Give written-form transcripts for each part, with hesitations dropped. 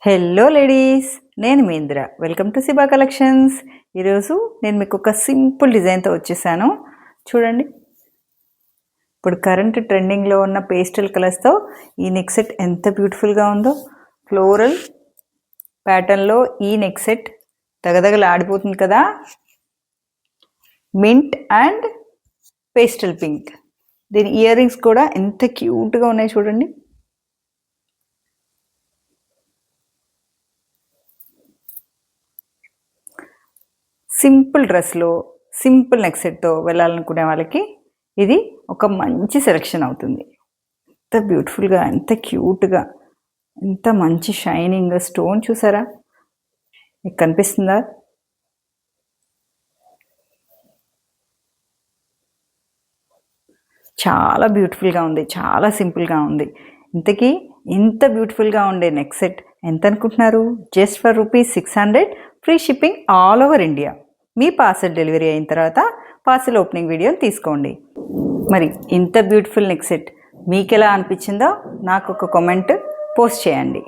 Hello ladies, నేను Meendra. Welcome to Siba collections. ఈరోజు నేను మీకు ఒక సింపుల్ డిజైన్తో వచ్చేసాను. చూడండి, ఇప్పుడు కరెంట్ ట్రెండింగ్లో ఉన్న పేస్టల్ కలర్స్తో ఈ నెక్ సెట్ ఎంత బ్యూటిఫుల్గా ఉందో. ఫ్లోరల్ ప్యాటర్న్లో ఈ నెక్ సెట్ దగదగలు ఆడిపోతుంది కదా. Mint and pastel pink. దీని ఇయర్ రింగ్స్ కూడా ఎంత క్యూట్గా ఉన్నాయి చూడండి. సింపుల్ డ్రెస్లో సింపుల్ నెక్ సెట్తో వెళ్ళాలనుకునే వాళ్ళకి ఇది ఒక మంచి సెలెక్షన్ అవుతుంది. ఎంత బ్యూటిఫుల్గా, ఎంత క్యూట్గా, ఎంత మంచి షైనింగ్ స్టోన్ చూసారా, మీకు కనిపిస్తుందా? చాలా బ్యూటిఫుల్గా ఉంది, చాలా సింపుల్గా ఉంది. ఇంతకీ ఇంత బ్యూటిఫుల్గా ఉండే నెక్ సెట్ ఎంత అనుకుంటున్నారు? Just for ₹600, free shipping all over India. Me parcel delivery అయిన తర్వాత పార్సల్ ఓపెనింగ్ వీడియోని తీసుకోండి. మరి ఇంత బ్యూటిఫుల్ నెక్ సెట్ మీకు ఎలా అనిపించిందో నాకు ఒక కామెంట్ పోస్ట్ చేయండి.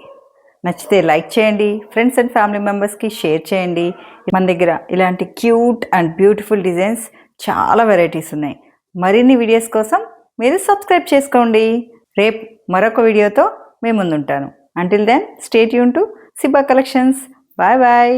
నచ్చితే లైక్ చేయండి, ఫ్రెండ్స్ అండ్ ఫ్యామిలీ మెంబర్స్కి షేర్ చేయండి. మన దగ్గర ఇలాంటి క్యూట్ అండ్ బ్యూటిఫుల్ డిజైన్స్ చాలా వెరైటీస్ ఉన్నాయి. మరిన్ని వీడియోస్ కోసం మీరు సబ్స్క్రైబ్ చేసుకోండి. రేపు మరొక వీడియోతో మేము ముందుంటాను. Until then stay tune to Siba collections. Bye bye.